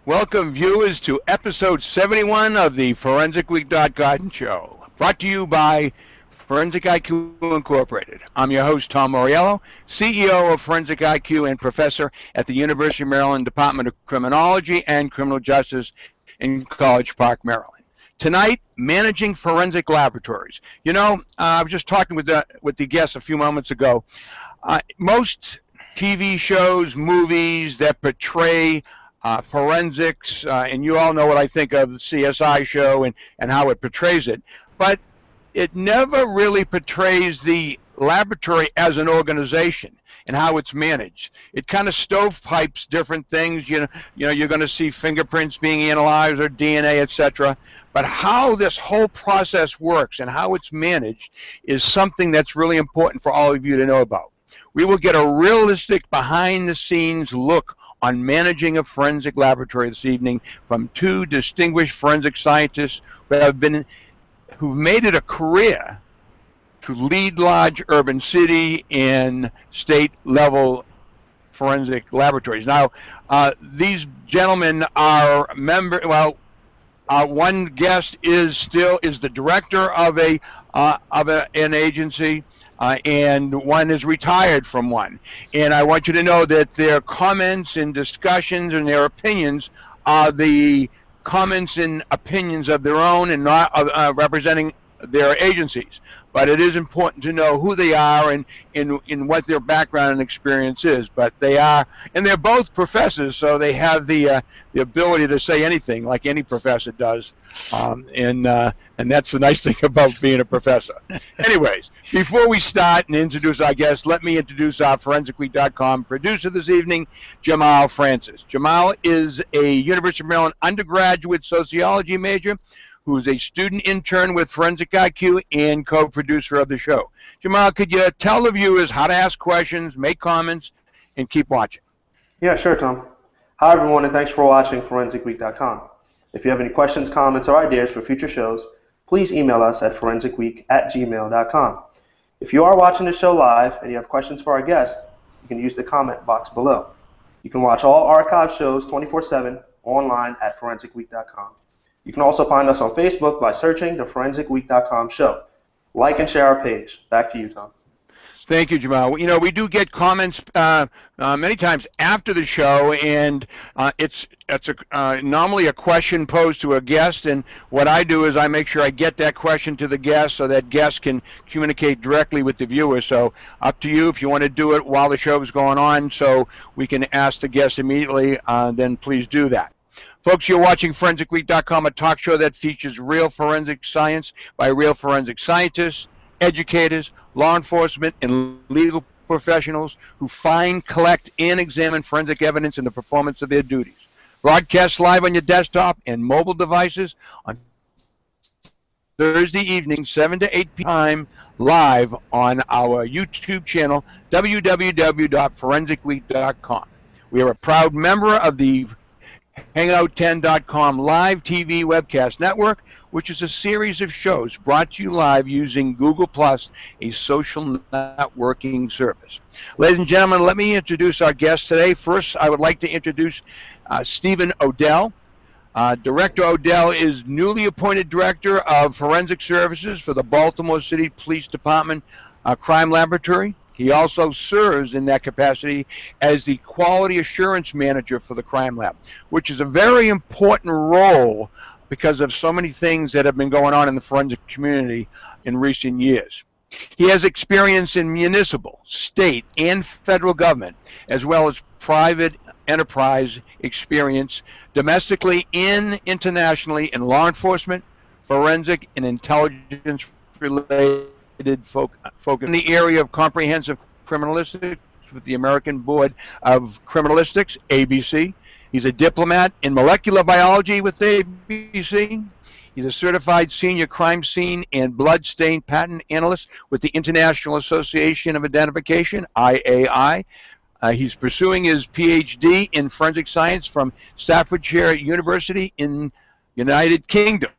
Welcome, viewers, to episode 71 of the ForensicWeek.Garden Show, brought to you by Forensic IQ Incorporated. I'm your host, Tom Moriello, CEO of Forensic IQ and professor at the University of Maryland Department of Criminology and Criminal Justice in College Park, Maryland. Tonight, managing forensic laboratories. You know, I was just talking with the guest a few moments ago. Most TV shows, movies that portray forensics, and you all know what I think of the CSI show and how it portrays it, but it never really portrays the laboratory as an organization and how it's managed. It kind of stovepipes different things. You know, you're going to see fingerprints being analyzed or DNA, etc. But how this whole process works and how it's managed is something that's really important for all of you to know about. We will get a realistic behind-the-scenes look on managing a forensic laboratory this evening from two distinguished forensic scientists who've made it a career to lead large urban city and state level forensic laboratories. Now, these gentlemen are one guest is the director of an agency, and one is retired from one. And I want you to know that their comments and discussions and their opinions are the comments and opinions of their own and not representing their agencies. But it is important to know who they are and in what their background and experience is. But they are, and they're both professors, so they have the ability to say anything like any professor does. And that's the nice thing about being a professor. Anyways, before we start and introduce our guest, let me introduce our ForensicWeek.com producer this evening, Jamal Francis. Jamal is a University of Maryland undergraduate sociology major who is a student intern with Forensic IQ and co-producer of the show. Jamal, could you tell the viewers how to ask questions, make comments, and keep watching? Yeah, sure, Tom. Hi, everyone, and thanks for watching ForensicWeek.com. If you have any questions, comments, or ideas for future shows, please email us at forensicweek@gmail.com. If you are watching the show live and you have questions for our guest, you can use the comment box below. You can watch all archive shows 24/7 online at forensicweek.com. You can also find us on Facebook by searching the ForensicWeek.com show. Like and share our page. Back to you, Tom. Thank you, Jamal. You know, we do get comments many times after the show, and it's normally a question posed to a guest, and what I do is I make sure I get that question to the guest so that guest can communicate directly with the viewer. So up to you if you want to do it while the show is going on so we can ask the guest immediately, then please do that. Folks, you're watching ForensicWeek.com, a talk show that features real forensic science by real forensic scientists, educators, law enforcement, and legal professionals who find, collect, and examine forensic evidence in the performance of their duties. Broadcast live on your desktop and mobile devices on Thursday evening, 7 to 8 p.m. live on our YouTube channel, www.forensicweek.com. We are a proud member of the Hangout10.com live TV webcast network, which is a series of shows brought to you live using Google+, a social networking service. Ladies and gentlemen, let me introduce our guest today. First, I would like to introduce Stephen Odell. Director Odell is newly appointed Director of Forensic Services for the Baltimore City Police Department Crime Laboratory. He also serves in that capacity as the Quality Assurance Manager for the Crime Lab, which is a very important role because of so many things that have been going on in the forensic community in recent years. He has experience in municipal, state, and federal government, as well as private enterprise experience domestically and internationally in law enforcement, forensic, and intelligence-related focus in the area of comprehensive criminalistics with the American Board of Criminalistics, ABC. He's a diplomat in molecular biology with ABC. He's a certified senior crime scene and bloodstain patent analyst with the International Association of Identification, IAI. He's pursuing his PhD in forensic science from Staffordshire University in United Kingdom.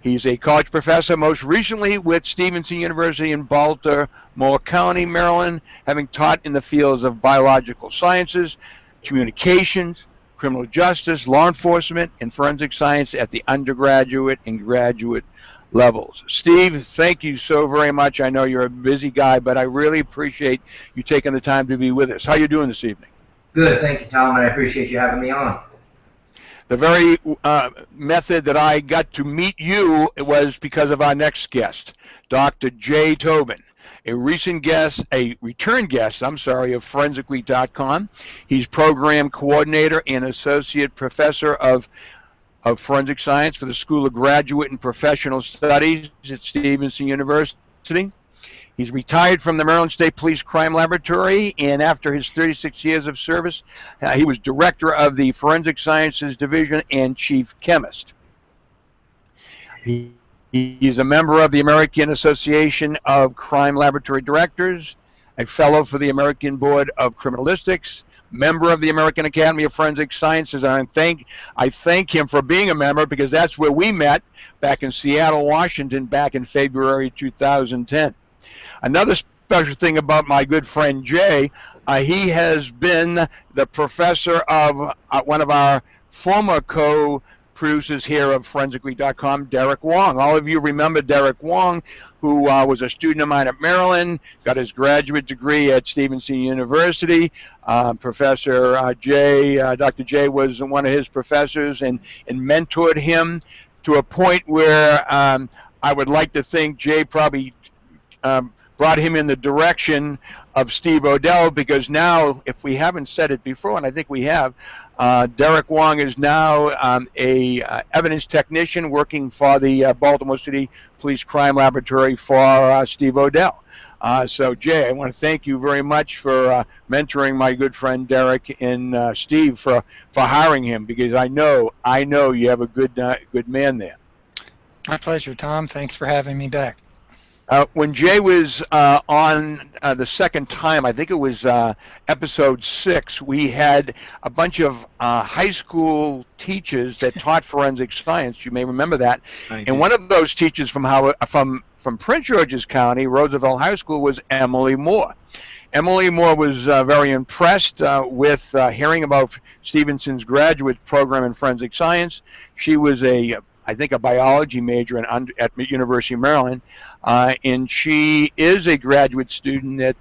He's a college professor, most recently with Stevenson University in Baltimore County, Maryland, having taught in the fields of biological sciences, communications, criminal justice, law enforcement, and forensic science at the undergraduate and graduate levels. Steve, thank you so very much. I know you're a busy guy, but I really appreciate you taking the time to be with us. How are you doing this evening? Good, thank you, Tom, and I appreciate you having me on. The very method that I got to meet you was because of our next guest, Dr. J. Tobin, a return guest, of ForensicWeek.com. He's program coordinator and associate professor of forensic science for the School of Graduate and Professional Studies at Stevenson University. He's retired from the Maryland State Police Crime Laboratory, and after his 36 years of service, he was director of the Forensic Sciences Division and chief chemist. He's a member of the American Association of Crime Laboratory Directors, a fellow for the American Board of Criminalistics, member of the American Academy of Forensic Sciences, and I thank him for being a member because that's where we met back in Seattle, Washington, back in February 2010. Another special thing about my good friend Jay, he has been the professor of one of our former co-producers here of ForensicWeek.com, Derek Wong. All of you remember Derek Wong, who was a student of mine at Maryland, got his graduate degree at Stevenson University. Professor Jay, Dr. Jay was one of his professors and mentored him to a point where I would like to think Jay probably brought him in the direction of Steve Odell, because now, if we haven't said it before, and I think we have, Derek Wong is now a evidence technician working for the Baltimore City Police Crime Laboratory for Steve Odell. So Jay, I want to thank you very much for mentoring my good friend Derek and Steve for hiring him, because I know you have a good man there. My pleasure, Tom. Thanks for having me back. When Jay was on the second time, I think it was episode 6, we had a bunch of high school teachers that taught forensic science. You may remember that. And one of those teachers from Prince George's County, Roosevelt High School, was Emily Moore. Emily Moore was very impressed with hearing about Stevenson's graduate program in forensic science. She was I think a biology major at University of Maryland, and she is a graduate student at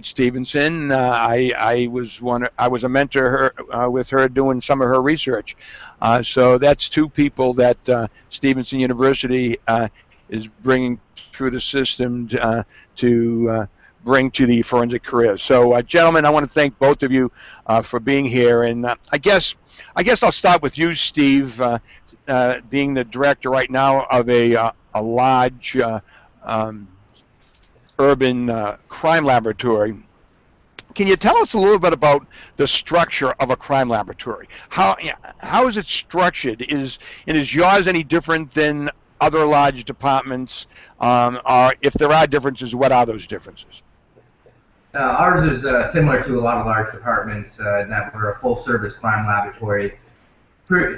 Stevenson. I was a mentor with her doing some of her research. So that's two people that Stevenson University is bringing through the system to bring to the forensic career. So, gentlemen, I want to thank both of you for being here, and I guess I'll start with you, Steve. Being the director right now of a large urban crime laboratory, can you tell us a little bit about the structure of a crime laboratory? How is it structured? Is yours any different than other large departments? Or if there are differences, what are those differences? Ours is similar to a lot of large departments in that we're a full-service crime laboratory.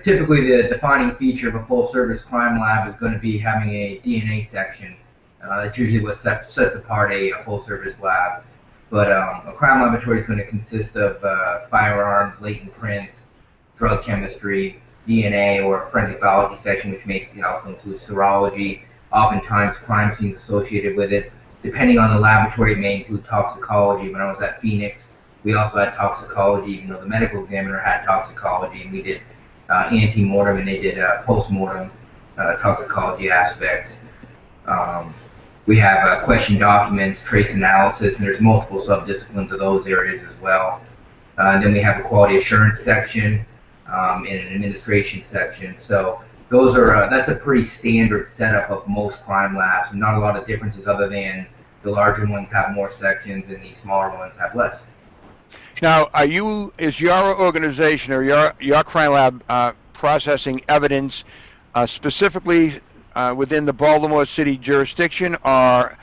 Typically, the defining feature of a full-service crime lab is going to be having a DNA section. That's usually what sets apart a full-service lab. But a crime laboratory is going to consist of firearms, latent prints, drug chemistry, DNA, or forensic biology section, which may also include serology. Oftentimes, crime scenes associated with it. Depending on the laboratory, it may include toxicology. When I was at Phoenix, we also had toxicology, even though the medical examiner had toxicology, and we did ante-mortem, and they did post-mortem toxicology aspects. We have question documents, trace analysis, and there's multiple subdisciplines of those areas as well. And then we have a quality assurance section and an administration section. So those are that's a pretty standard setup of most crime labs. Not a lot of differences other than the larger ones have more sections and the smaller ones have less. Now, is your organization or your crime lab processing evidence specifically within the Baltimore City jurisdiction, or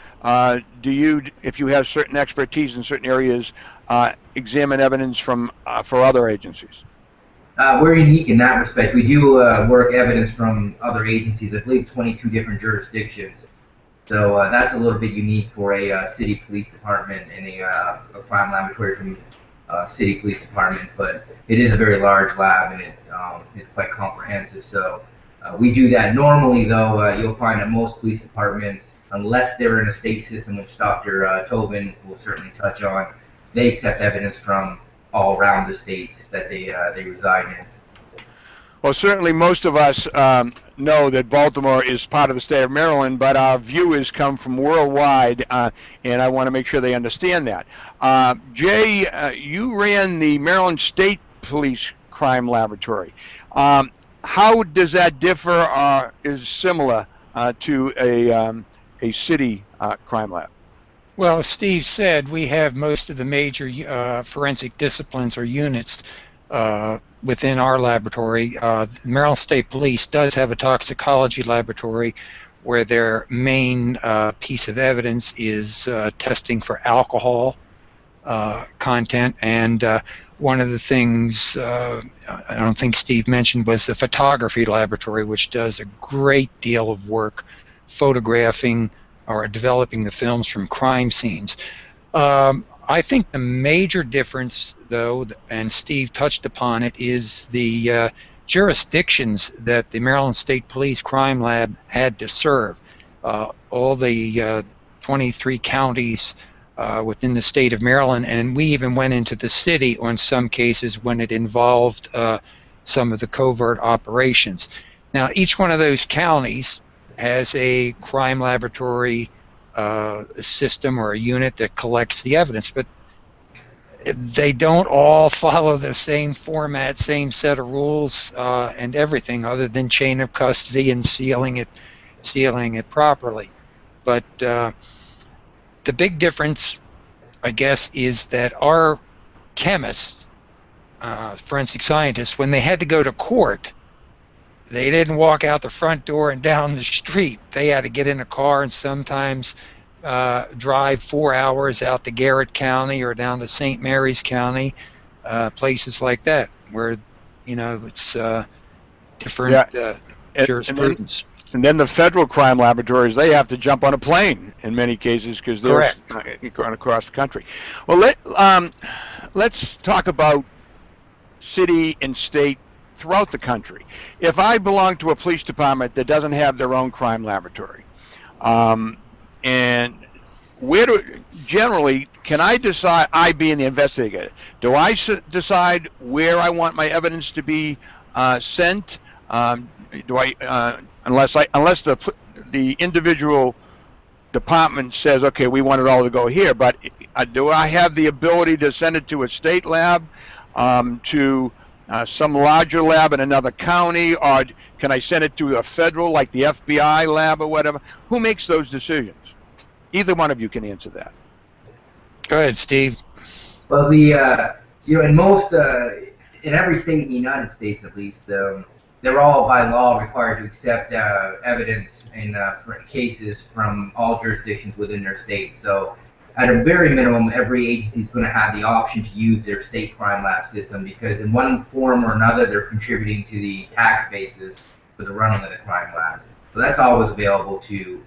do you, if you have certain expertise in certain areas, examine evidence from for other agencies? We're unique in that respect. We do work evidence from other agencies. I believe 22 different jurisdictions. So that's a little bit unique for a city police department and a crime laboratory from city police department. But it is a very large lab, and it is quite comprehensive. So we do that. Normally, though, you'll find that most police departments, unless they're in a state system, which Dr. Tobin will certainly touch on, they accept evidence from all around the states that they reside in. Well, certainly most of us know that Baltimore is part of the state of Maryland, but our viewers come from worldwide, and I want to make sure they understand that. Jay, you ran the Maryland State Police Crime Laboratory. How does that differ or is similar to a city crime lab? Well, as Steve said, we have most of the major forensic disciplines or units within our laboratory. Maryland State Police does have a toxicology laboratory where their main piece of evidence is testing for alcohol content, and one of the things I don't think Steve mentioned was the photography laboratory, which does a great deal of work photographing or developing the films from crime scenes. I think the major difference, though, and Steve touched upon it, is the jurisdictions that the Maryland State Police Crime Lab had to serve. All the 23 counties within the state of Maryland, and we even went into the city on some cases when it involved some of the covert operations. Now, each one of those counties has a crime laboratory system or a unit that collects the evidence, but they don't all follow the same format, same set of rules and everything, other than chain of custody and sealing it properly. But the big difference, I guess, is that our chemists, forensic scientists, when they had to go to court, they didn't walk out the front door and down the street. They had to get in a car and sometimes drive 4 hours out to Garrett County or down to St. Mary's County, places like that, where it's different jurisprudence. And then the federal crime laboratories, they have to jump on a plane in many cases because they're going across the country. Well, let's talk about city and state throughout the country. If I belong to a police department that doesn't have their own crime laboratory, and generally, can I decide, I being the investigator, do I decide where I want my evidence to be sent? Do I, unless the individual department says, okay, we want it all to go here, but do I have the ability to send it to a state lab, to some larger lab in another county, or can I send it to a federal, like the FBI lab or whatever? Who makes those decisions? Either one of you can answer that. Go ahead, Steve. Well, in most, in every state in the United States, at least, they're all by law required to accept evidence in cases from all jurisdictions within their state. So, at a very minimum, every agency is going to have the option to use their state crime lab system, because in one form or another, they're contributing to the tax basis for the running of the crime lab. So that's always available to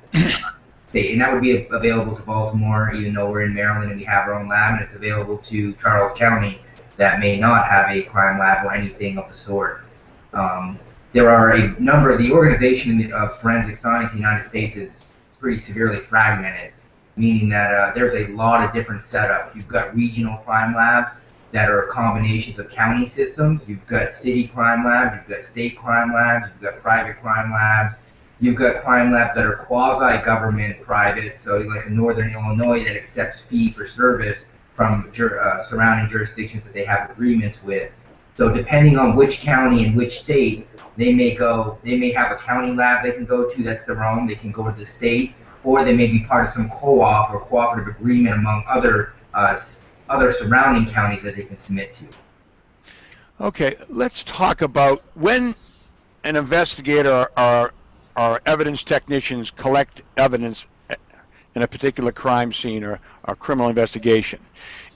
state, and that would be available to Baltimore, even though we're in Maryland and we have our own lab, and it's available to Charles County that may not have a crime lab or anything of the sort. There are a number of the organization of forensic science in the United States is pretty severely fragmented, meaning that there's a lot of different setups. You've got regional crime labs that are combinations of county systems. You've got city crime labs. You've got state crime labs. You've got private crime labs. You've got crime labs that are quasi-government private, so like in Northern Illinois that accepts fee for service from surrounding jurisdictions that they have agreements with. So depending on which county and which state, they may have a county lab they can go to that's their own. They can go to the state, or they may be part of some co-op or cooperative agreement among other surrounding counties that they can submit to. Okay, let's talk about when an investigator or evidence technicians collect evidence in a particular crime scene or criminal investigation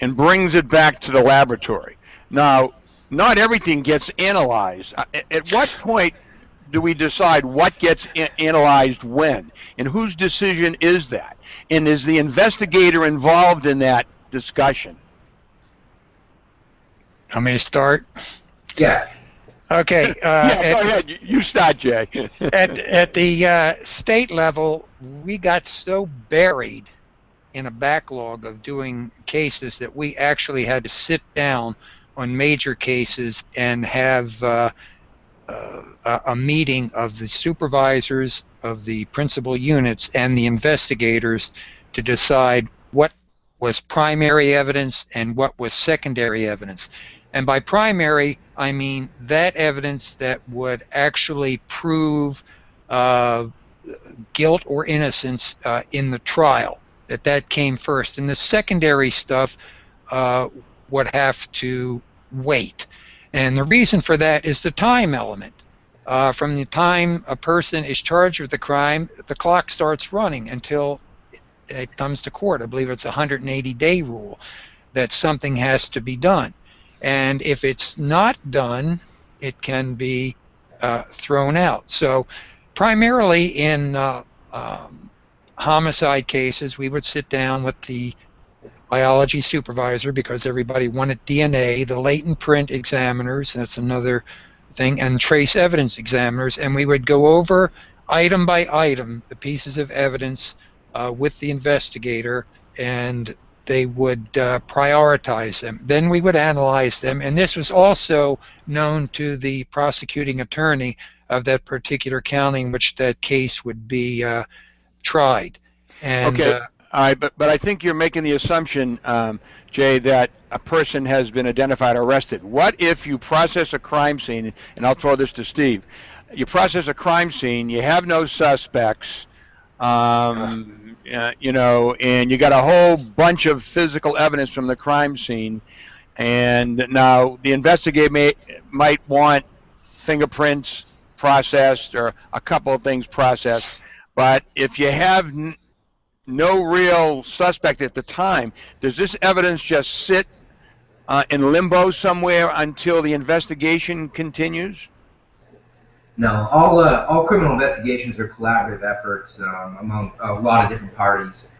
and brings it back to the laboratory. Now, not everything gets analyzed. At what point do we decide what gets analyzed when? And whose decision is that? And is the investigator involved in that discussion? Want me to start? Yeah. Okay. Yeah, go ahead. You start, Jay. At the state level, we got so buried in a backlog of doing cases that we actually had to sit down on major cases and have a meeting of the supervisors of the principal units and the investigators to decide what was primary evidence and what was secondary evidence. And by primary, I mean that evidence that would actually prove guilt or innocence in the trial, that came first. And the secondary stuff would have to wait. And the reason for that is the time element. From the time a person is charged with the crime, the clock starts running until it comes to court. I believe it's a 180-day rule that something has to be done. And if it's not done, it can be thrown out. So primarily in homicide cases, we would sit down with the biology supervisor because everybody wanted DNA, the latent print examiners, that's another thing, and trace evidence examiners, and we would go over item by item the pieces of evidence with the investigator, and they would prioritize them. Then we would analyze them, and this was also known to the prosecuting attorney of that particular county in which that case would be tried. And, okay, all right, but I think you're making the assumption, Jay, that a person has been identified or arrested. What if you process a crime scene, and I'll throw this to Steve, you process a crime scene, you have no suspects, you know, and you got a whole bunch of physical evidence from the crime scene, and now the investigator might want fingerprints processed or a couple of things processed, but if you have no real suspect at the time, does this evidence just sit in limbo somewhere until the investigation continues? No, all criminal investigations are collaborative efforts among a lot of different parties.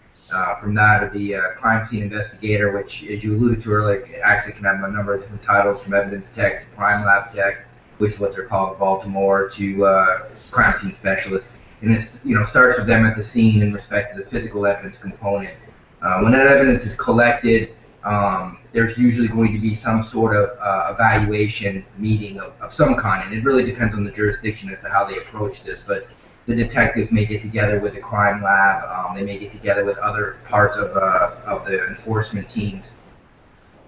From that of the crime scene investigator, which, as you alluded to earlier, actually can have a number of different titles, from evidence tech to crime lab tech, which is what they're called in Baltimore, to crime scene specialist. And it starts with them at the scene in respect to the physical evidence component. When that evidence is collected, there's usually going to be some sort of evaluation meeting of some kind, and it really depends on the jurisdiction as to how they approach this. But the detectives may get together with the crime lab, they may get together with other parts of the enforcement teams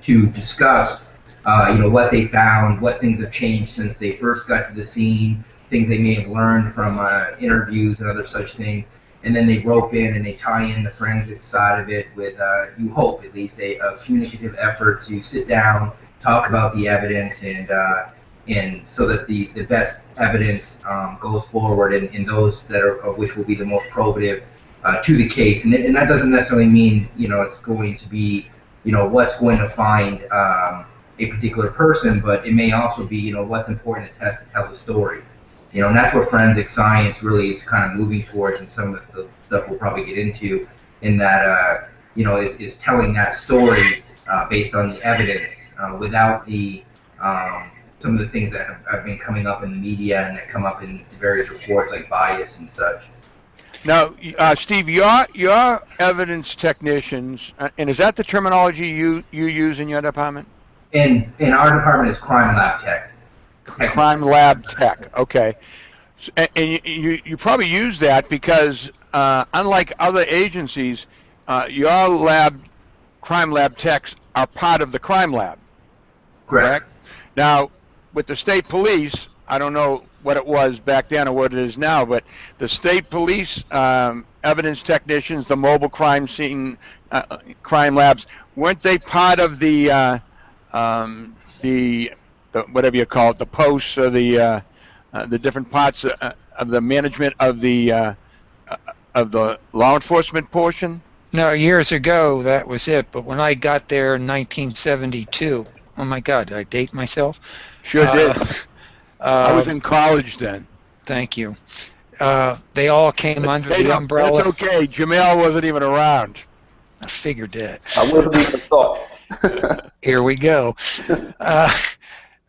to discuss, what they found, what things have changed since they first got to the scene, things they may have learned from interviews and other such things. And then they rope in and they tie in the forensic side of it with, you hope at least, a communicative effort to sit down, talk about the evidence, and so that the best evidence goes forward, and those that are which will be the most probative to the case. And that doesn't necessarily mean it's going to be what's going to find a particular person, but it may also be what's important to test to tell the story. And that's what forensic science really is kind of moving towards, and some of the stuff we'll probably get into, in that is telling that story based on the evidence without the some of the things that have been coming up in the media and that come up in various reports, like bias and such. Now, Steve, your evidence technicians, and is that the terminology you use in your department? In our department is crime lab tech. Crime lab tech, okay. And you probably use that because unlike other agencies, your crime lab techs are part of the crime lab. Correct. Now, with the state police, I don't know what it was back then or what it is now, but the state police evidence technicians, the mobile crime scene crime labs, weren't they part of the whatever you call it, the posts or the different parts of the management of the law enforcement portion? No, years ago that was it. But when I got there in 1972, oh my God, did I date myself? Sure did. I was Uh, in college then. Thank you. They all came under the umbrella. That's okay. Jamel wasn't even around. I figured that. I wasn't even thought. Here we go.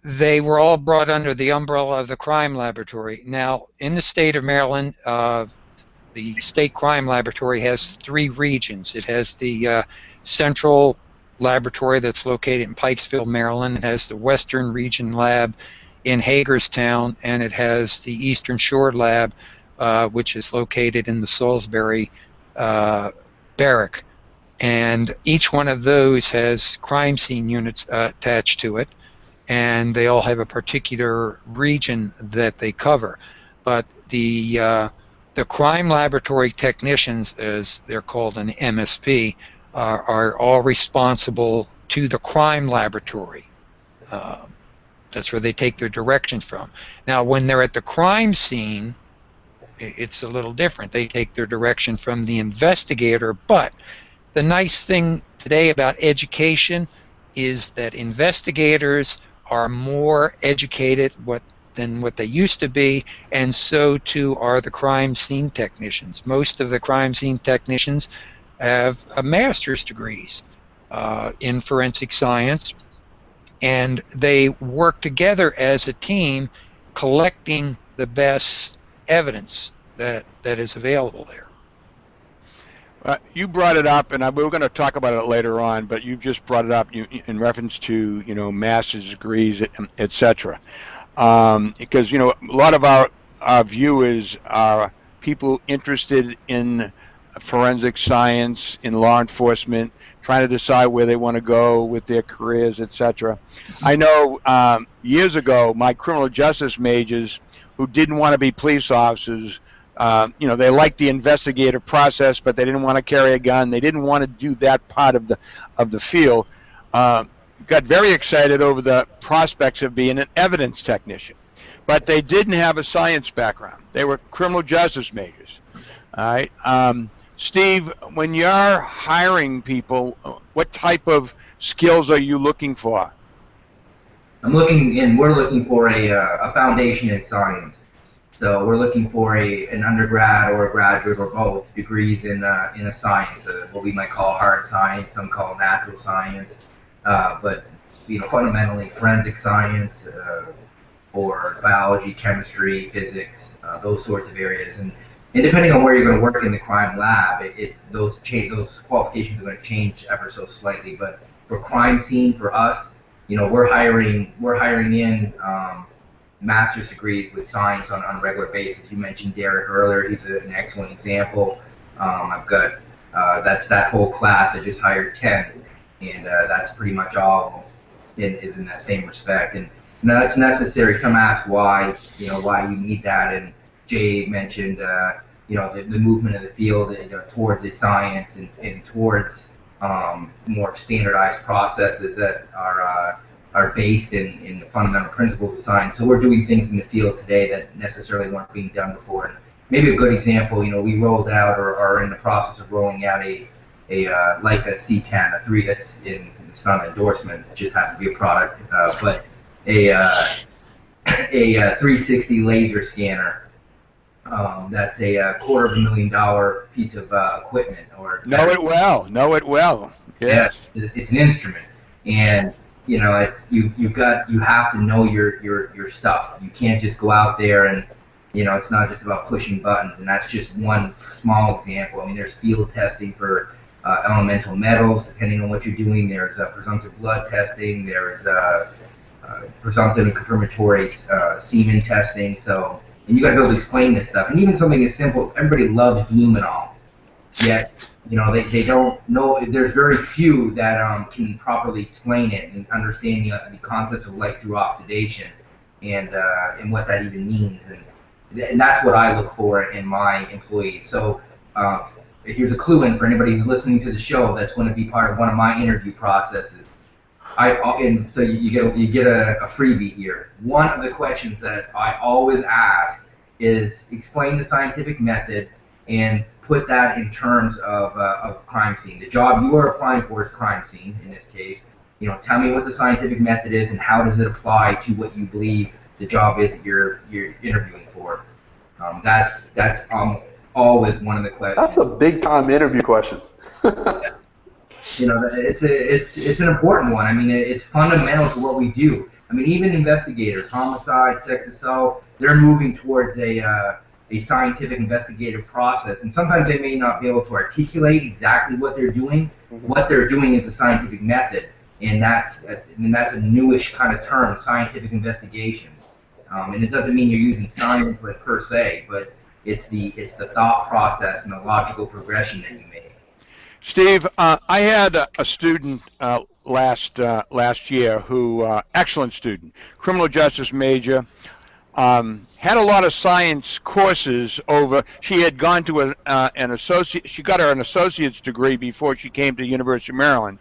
They were all brought under the umbrella of the crime laboratory. Now, in the state of Maryland, the state crime laboratory has 3 regions. It has the central laboratory that's located in Pikesville, Maryland. It has the western region lab in Hagerstown, and it has the Eastern Shore lab, which is located in the Salisbury barrack. And each one of those has crime scene units attached to it, and they all have a particular region that they cover. But the crime laboratory technicians, as they're called in MSP, are all responsible to the crime laboratory. That's where they take their direction from. Now, when they're at the crime scene, it's a little different. They take their direction from the investigator, but the nice thing today about education is that investigators are more educated than what they used to be, and so too are the crime scene technicians. Most of the crime scene technicians have a master's degrees in forensic science, and they work together as a team collecting the best evidence that is available there. You brought it up, and we were going to talk about it later on, but you just brought it up in reference to, master's degrees, etc. Because, a lot of our viewers are people interested in forensic science, in law enforcement, trying to decide where they want to go with their careers, etc. I know years ago, my criminal justice majors who didn't want to be police officers, they liked the investigative process, but they didn't want to carry a gun. They didn't want to do that part of the field. Got very excited over the prospects of being an evidence technician, but they didn't have a science background. They were criminal justice majors. All right. Steve, when you're hiring people, what type of skills are you looking for? We're looking for a foundation in science. So we're looking for an undergrad or a graduate or both degrees in a science, what we might call hard science, some call natural science, but fundamentally forensic science or biology, chemistry, physics, those sorts of areas. And depending on where you're going to work in the crime lab, those qualifications are going to change ever so slightly. But for crime scene, for us, we're hiring in master's degrees with science on a regular basis. You mentioned Derek earlier; he's an excellent example. I've got that's that whole class. I just hired 10, and that's pretty much all is in that same respect. And that's necessary. Some ask why you need that, and Jay mentioned the movement of the field towards the science and towards more standardized processes that are based in the fundamental principles of science. So we're doing things in the field today that necessarily weren't being done before. And maybe a good example, we rolled out or are in the process of rolling out a Leica C10, it's not an endorsement, it just happens to be a product, but a 360 laser scanner. That's a $250,000 piece of equipment. Know it well. Yes. Yeah, it's an instrument, and it's you have to know your stuff. You can't just go out there and it's not just about pushing buttons, and that's just one small example. I mean, there's field testing for elemental metals, depending on what you're doing. There's presumptive blood testing. There's presumptive and confirmatory semen testing. So, and you got to be able to explain this stuff. And even something as simple, everybody loves luminol, yet they don't know. There's very few that can properly explain it and understand the concepts of light through oxidation. and what that even means, and that's what I look for in my employees. So here's a clue in for anybody who's listening to the show that's going to be part of one of my interview processes. And so you get a freebie here. One of the questions that I always ask is explain the scientific method and put that in terms of crime scene. The job you are applying for is crime scene in this case. Tell me what the scientific method is and how does it apply to what you believe the job is that you're interviewing for. That's always one of the questions. That's a big time interview question. Yeah. It's an important one. I mean, it's fundamental to what we do. I mean, even investigators, homicide, sex assault, they're moving towards a scientific investigative process, and sometimes they may not be able to articulate exactly what they're doing. What they're doing is a scientific method, and that's a newish kind of term, scientific investigation. And it doesn't mean you're using science like per se, but it's the thought process and the logical progression that you make. Steve, I had a student last year who, excellent student, criminal justice major, had a lot of science courses over. She had gone to an associate. She got an associate's degree before she came to the University of Maryland,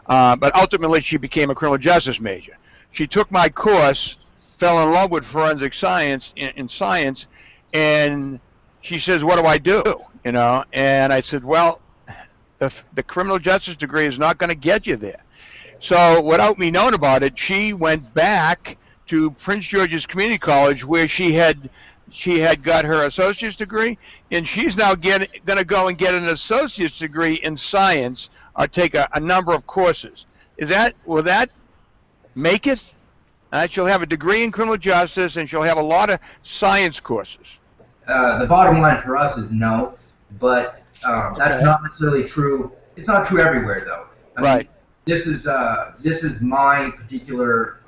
but ultimately she became a criminal justice major. She took my course, fell in love with forensic science in science, and she says, "What do I do?" And I said, "Well, the criminal justice degree is not going to get you there." So without me knowing about it, she went back to Prince George's Community College where she had got her associate's degree, and she's now going to go and get an associate's degree in science or take a number of courses. Will that make it? She'll have a degree in criminal justice, and she'll have a lot of science courses. The bottom line for us is no, but that's not necessarily true. It's not true everywhere, though. I mean, this is my particular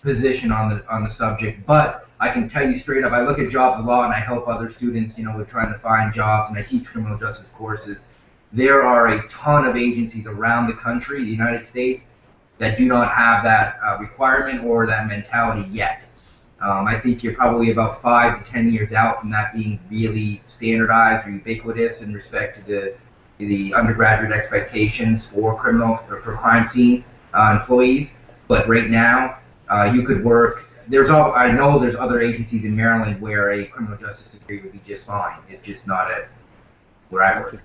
position on the subject, but I can tell you straight up, I look at jobs a lot and I help other students, with trying to find jobs, and I teach criminal justice courses. There are a ton of agencies around the country, the United States, that do not have that requirement or that mentality yet. I think you're probably about 5 to 10 years out from that being really standardized or ubiquitous in respect to the undergraduate expectations for crime scene employees. But right now, you could work. I know there's other agencies in Maryland where a criminal justice degree would be just fine. It's just not where I work.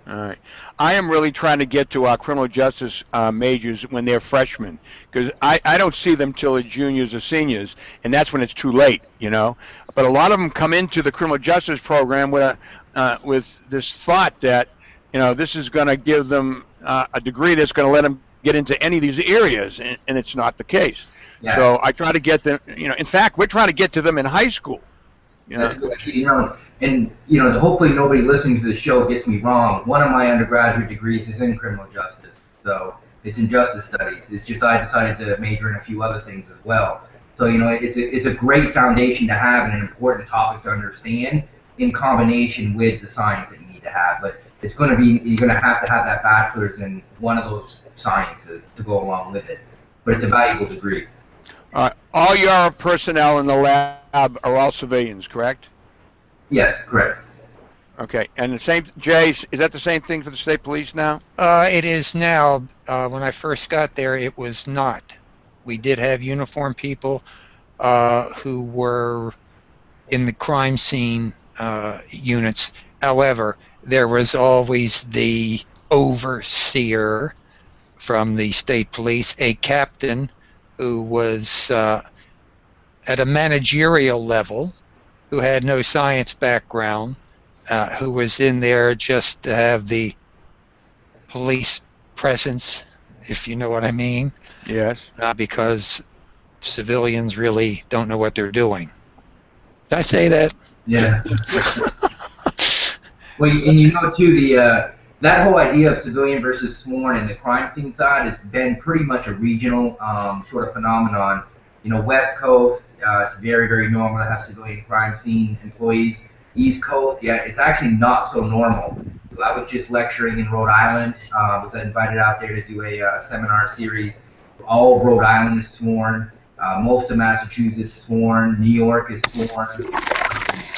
All right. I am really trying to get to our criminal justice majors when they're freshmen, because I don't see them till they're juniors or seniors, and that's when it's too late, But a lot of them come into the criminal justice program with this thought that, this is going to give them a degree that's going to let them get into any of these areas, and it's not the case. Yeah. So I try to get them, in fact, we're trying to get to them in high school. That's good. And hopefully nobody listening to the show gets me wrong. One of my undergraduate degrees is in criminal justice, so it's in justice studies. It's just I decided to major in a few other things as well. So it's a great foundation to have and an important topic to understand in combination with the science that you need to have. But you're going to have that bachelor's in one of those sciences to go along with it. But it's a valuable degree. All your personnel in the lab are all civilians, correct? Yes, correct. Okay, and the same, Jay, is that the same thing for the state police now? It is now. When I first got there, it was not. We did have uniformed people who were in the crime scene units. However, there was always the overseer from the state police, a captain who was at a managerial level, who had no science background, who was in there just to have the police presence, if you know what I mean. Yes. Not because civilians really don't know what they're doing. Did I say that? Yeah. Well, and too, that whole idea of civilian versus sworn in the crime scene side has been pretty much a regional sort of phenomenon. West Coast, it's very, very normal to have civilian crime scene employees. East Coast, yeah, it's actually not so normal. I was just lecturing in Rhode Island. Was invited out there to do a seminar series. All of Rhode Island is sworn. Most of Massachusetts sworn. New York is sworn.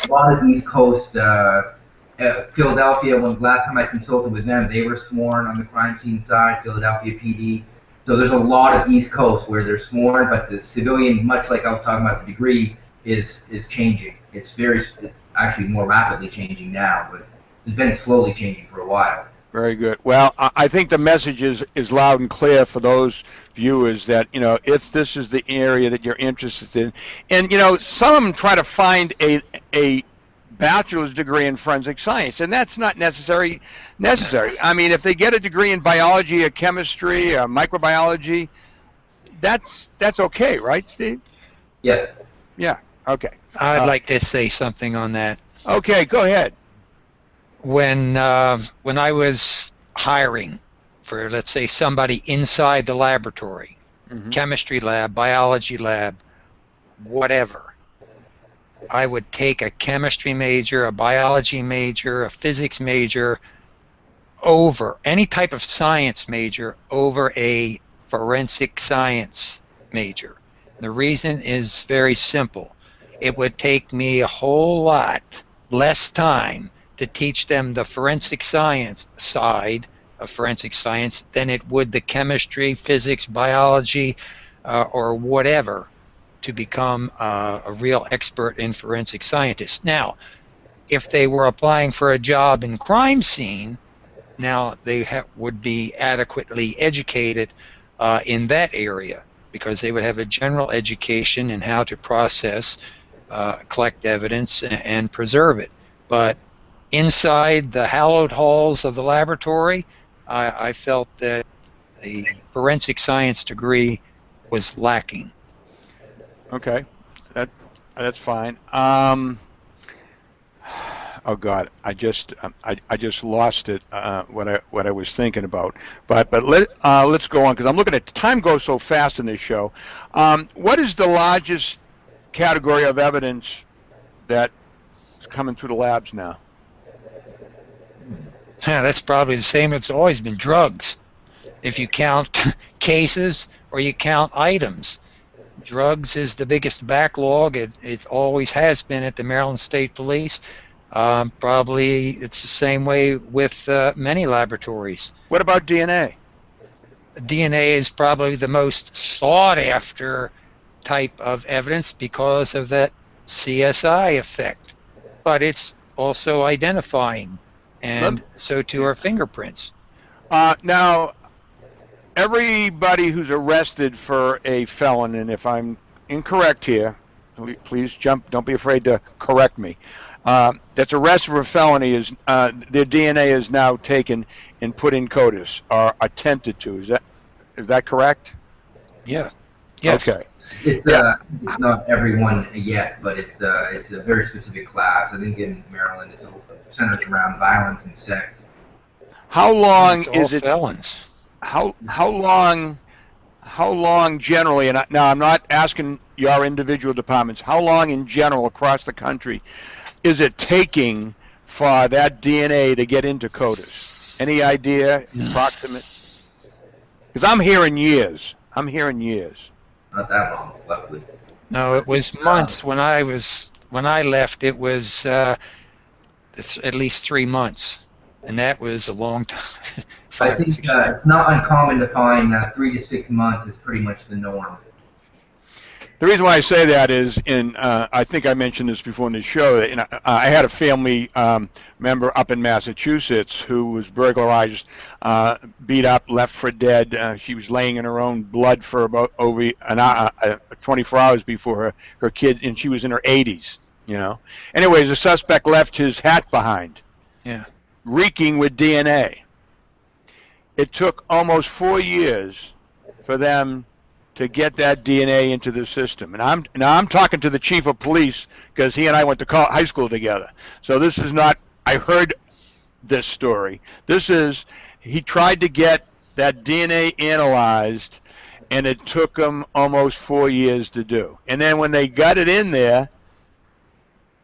A lot of East Coast, Philadelphia, when last time I consulted with them, they were sworn on the crime scene side, Philadelphia PD. So there's a lot of East Coast where they're sworn, but the civilian, much like I was talking about the degree, is changing. It's actually more rapidly changing now, but it's been slowly changing for a while. Very good. Well, I think the message is loud and clear for those viewers that, if this is the area that you're interested in, and, some of them try to find a bachelor's degree in forensic science, and that's not necessary. I mean, if they get a degree in biology or chemistry or microbiology, that's okay, right, Steve? Yes. Yeah, okay. I'd like to say something on that. Okay, go ahead. When I was hiring for, let's say, somebody inside the laboratory, chemistry lab, biology lab, whatever, I would take a chemistry major, a biology major, a physics major over any type of science major over a forensic science major. The reason is very simple. It would take me a whole lot less time to teach them the forensic science side of forensic science than it would the chemistry, physics, biology, or whatever to become a real expert in forensic scientists. Now, if they were applying for a job in crime scene, now they would be adequately educated in that area because they would have a general education in how to process, collect evidence, and preserve it. But inside the hallowed halls of the laboratory, I felt that the forensic science degree was lacking. Okay, that's fine. Oh God, I just lost it. What I was thinking about. But let's go on because I'm looking at time goes so fast in this show. What is the largest category of evidence that is coming through the labs now? Yeah, that's probably the same. It's always been drugs. If you count cases or you count items, drugs is the biggest backlog. It always has been at the Maryland State Police. Probably it's the same way with many laboratories. What about DNA? DNA is probably the most sought after type of evidence because of that CSI effect. But it's also identifying, and so too are fingerprints. Now, everybody who's arrested for a felon, and if I'm incorrect here, please don't be afraid to correct me. That's arrested for a felony is their DNA is now taken and put in CODIS or attempted to. Is that correct? Yeah. Yes. Okay. It's not everyone yet, but it's a very specific class. I think in Maryland it centers around violence and sex. How long is it? Felons. How long generally? And now I'm not asking your individual departments. How long in general across the country is it taking for that DNA to get into CODIS? Any idea, approximate? Because I'm hearing years. Not that long, luckily. No, it was months. When I left, it was at least 3 months, and that was a long time. I think it's not uncommon to find 3 to 6 months is pretty much the norm. The reason why I say that is, I think I mentioned this before in the show, that I had a family member up in Massachusetts who was burglarized, beat up, left for dead. She was laying in her own blood for about over 24 hours before her kid, and she was in her 80s. Anyways, the suspect left his hat behind, reeking with DNA. It took almost 4 years for them to get that DNA into the system. And I'm talking to the chief of police because he and I went to high school together. So this is not, I heard this story. This is, he tried to get that DNA analyzed, and it took him almost 4 years to do. And then when they got it in there,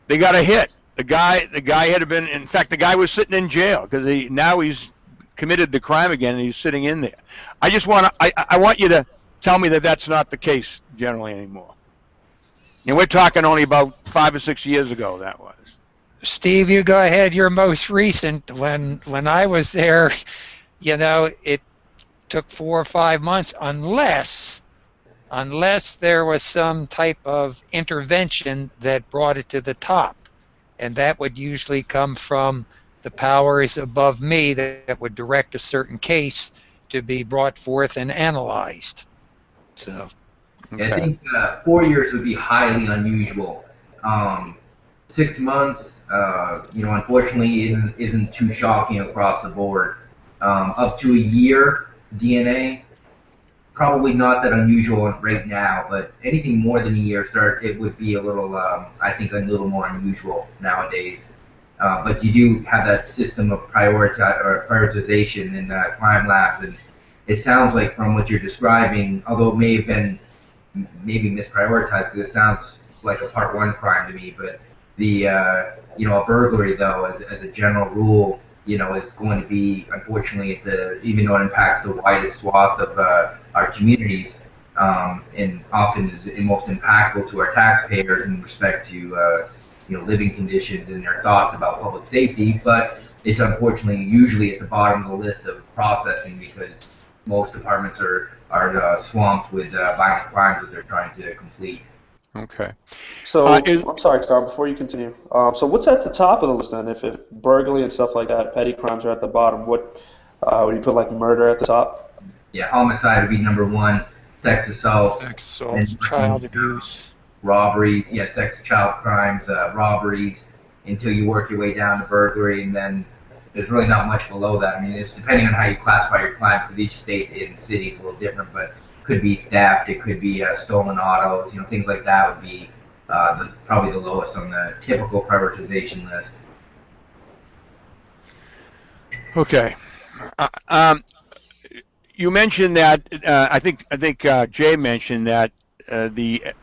they got a hit. The guy had been, in fact, the guy was sitting in jail because now he's committed the crime again and he's sitting in there. I want you to tell me that that's not the case generally anymore. And we're talking only about 5 or 6 years ago that was. Steve, you go ahead. Your most recent. When I was there, it took 4 or 5 months, unless there was some type of intervention that brought it to the top, and that would usually come from the powers above me that would direct a certain case to be brought forth and analyzed. So. Yeah, I think 4 years would be highly unusual. 6 months, unfortunately, isn't too shocking across the board. Up to a year DNA, probably not that unusual right now, but anything more than a year, it would be a little, I think, a little more unusual nowadays. But you do have that system of prioritization in crime labs, and it sounds like from what you're describing, although it may have been maybe misprioritized because it sounds like a Part 1 crime to me, but the a burglary though, as a general rule, is going to be, unfortunately, even though it impacts the widest swath of our communities, and often is most impactful to our taxpayers in respect to living conditions and their thoughts about public safety, but it's unfortunately usually at the bottom of the list of processing because most departments are swamped with violent crimes that they're trying to complete. Okay. So I'm sorry, Scott. Before you continue, so what's at the top of the list then? If burglary and stuff like that, petty crimes are at the bottom, what would you put, like murder at the top? Yeah, homicide would be number 1. Sex assault, Child abuse, robberies. Yeah, sex, child crimes, robberies. Until you work your way down to burglary, and then there's really not much below that. I mean, it's depending on how you classify your crime, because each state and city is a little different, but it could be theft, it could be stolen autos, things like that would be probably the lowest on the typical prioritization list. Okay. You mentioned that I think Jay mentioned that the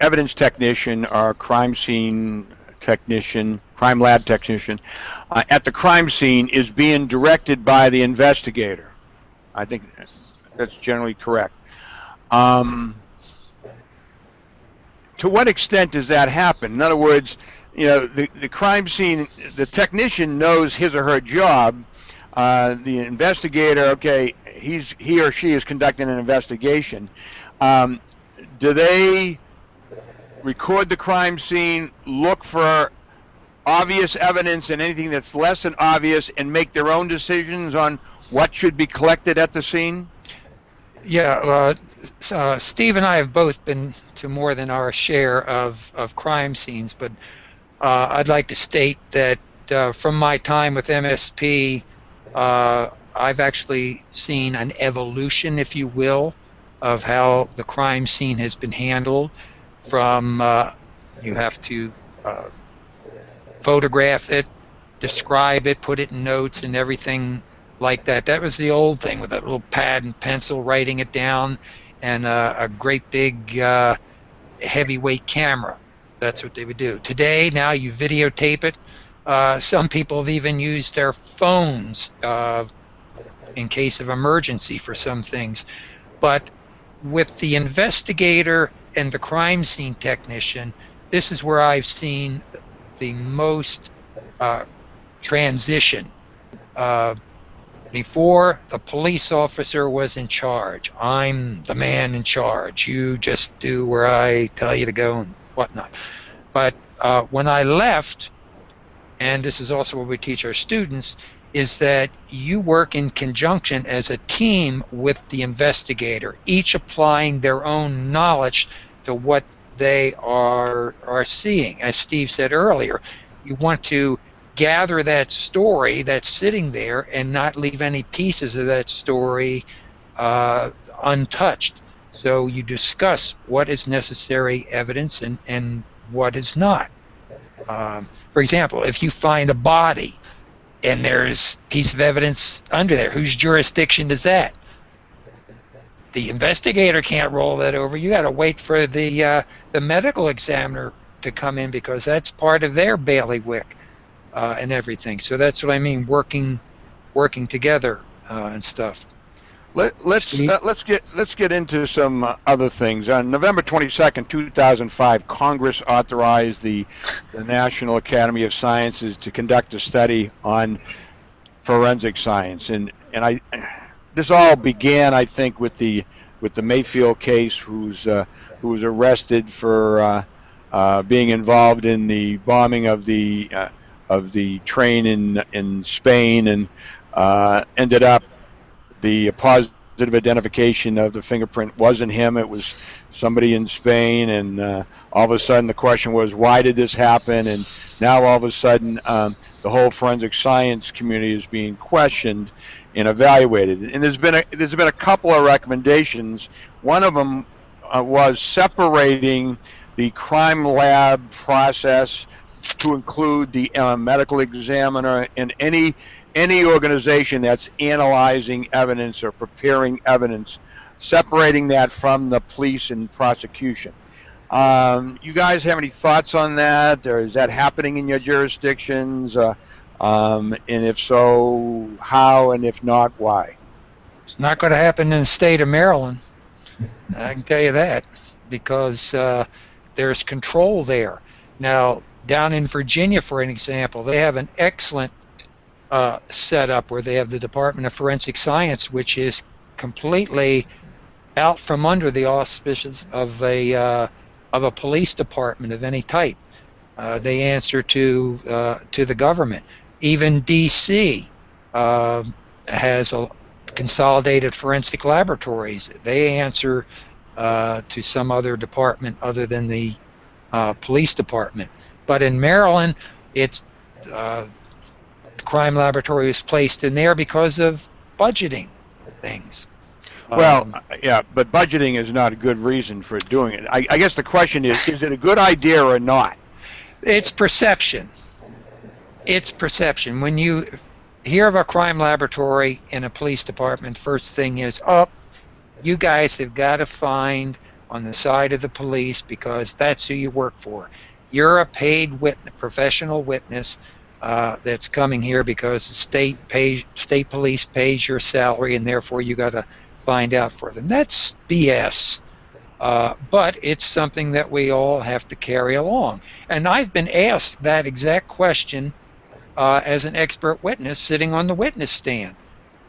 evidence technician or crime scene technician, crime lab technician, at the crime scene is being directed by the investigator. I think that's generally correct. To what extent does that happen? In other words, the crime scene, the technician knows his or her job. The investigator, okay, he or she is conducting an investigation. Do they record the crime scene, look for obvious evidence and anything that's less than obvious, and make their own decisions on what should be collected at the scene? Yeah, Steve and I have both been to more than our share of crime scenes, but I'd like to state that from my time with MSP, I've actually seen an evolution, if you will, of how the crime scene has been handled. From you have to photograph it, describe it, put it in notes and everything like that. That was the old thing, with a little pad and pencil writing it down, and a great big heavyweight camera. That's what they would do. Today, now you videotape it. Some people have even used their phones in case of emergency for some things. But with the investigator and the crime scene technician, this is where I've seen the most transition. Before, the police officer was in charge. I'm the man in charge. You just do where I tell you to go and whatnot. But when I left, and this is also what we teach our students, is that you work in conjunction as a team with the investigator, each applying their own knowledge to what they are seeing. As Steve said earlier, you want to gather that story that's sitting there and not leave any pieces of that story untouched. So you discuss what is necessary evidence and what is not. For example, if you find a body and there's a piece of evidence under there, whose jurisdiction is that? The investigator can't roll that over. You got to wait for the medical examiner to come in, because that's part of their bailiwick and everything. So that's what I mean, working together and stuff. Steve? Let's get into some other things. On November 22nd, 2005, Congress authorized the National Academy of Sciences to conduct a study on forensic science, and this all began, I think, with the Mayfield case, who was arrested for being involved in the bombing of the train in Spain, and ended up the positive identification of the fingerprint wasn't him. It was somebody in Spain, and all of a sudden the question was, why did this happen? And now all of a sudden the whole forensic science community is being questioned and evaluated. And there's been a couple of recommendations. One of them was separating the crime lab process to include the medical examiner and any organization that's analyzing evidence or preparing evidence, separating that from the police and prosecution. You guys have any thoughts on that, or is that happening in your jurisdictions? And if so, how, and if not, why? It's not going to happen in the state of Maryland. I can tell you that, because there's control there. Now, down in Virginia, for an example, they have an excellent setup where they have the Department of Forensic Science, which is completely out from under the auspices of a police department of any type. They answer to the government. Even D.C. Has a consolidated forensic laboratories. They answer to some other department other than the police department. But in Maryland, it's the crime laboratory is placed in there because of budgeting things. Well, yeah, but budgeting is not a good reason for doing it. I guess the question is it a good idea or not? It's perception. It's perception. When you hear of a crime laboratory in a police department, first thing is, you guys have got to find on the side of the police because that's who you work for. You're a paid witness, professional witness that's coming here because the state police pays your salary, and therefore you got to find out for them. That's BS. But it's something that we all have to carry along. And I've been asked that exact question as an expert witness sitting on the witness stand.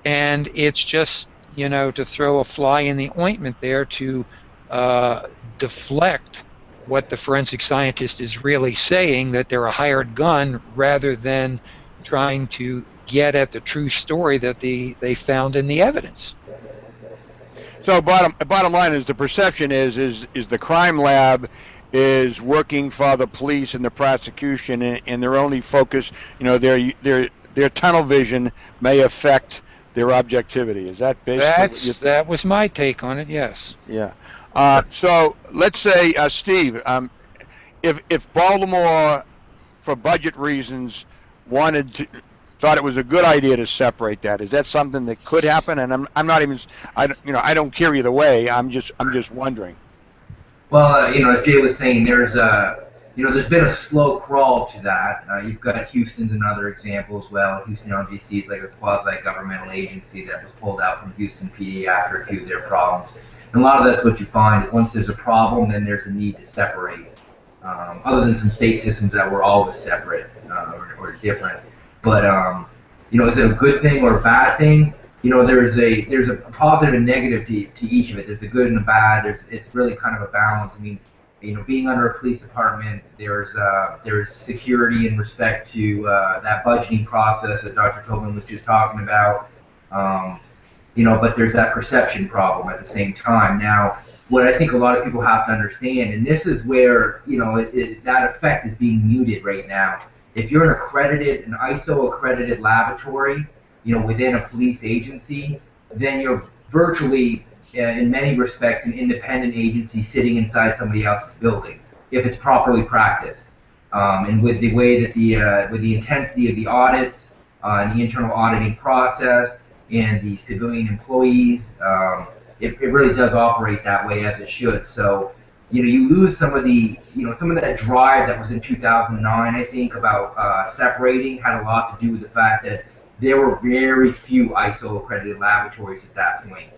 And it's just, to throw a fly in the ointment there to deflect what the forensic scientist is really saying, that they're a hired gun, rather than trying to get at the true story that they found in the evidence. So bottom line is the perception is the crime lab is working for the police and the prosecution, and their only focus, their tunnel vision may affect their objectivity. Is that basically? That was my take on it. Yes. Yeah. So let's say, Steve, if Baltimore, for budget reasons, thought it was a good idea to separate that, is that something that could happen? And I'm not even, I don't care either way. I'm just wondering. Well, as Jay was saying, there's been a slow crawl to that. You've got Houston's another example as well. Houston LGC is like a quasi-governmental agency that was pulled out from Houston PD after a few of their problems. And a lot of that's what you find. Once there's a problem, then there's a need to separate. Other than some state systems that were always separate or different. But is it a good thing or a bad thing? There's a positive and negative to each of it. There's a good and a bad. It's really kind of a balance. I mean, being under a police department, there's security in respect to that budgeting process that Dr. Tobin was just talking about. But there's that perception problem at the same time. Now, what I think a lot of people have to understand, and this is where that effect is being muted right now. If you're an ISO accredited laboratory, within a police agency, then you're virtually, in many respects, an independent agency sitting inside somebody else's building, if it's properly practiced. And with the way that with the intensity of the audits and the internal auditing process and the civilian employees, it really does operate that way as it should. So, you lose some of that drive that was in 2009, I think, about separating, had a lot to do with the fact that there were very few ISO accredited laboratories at that point.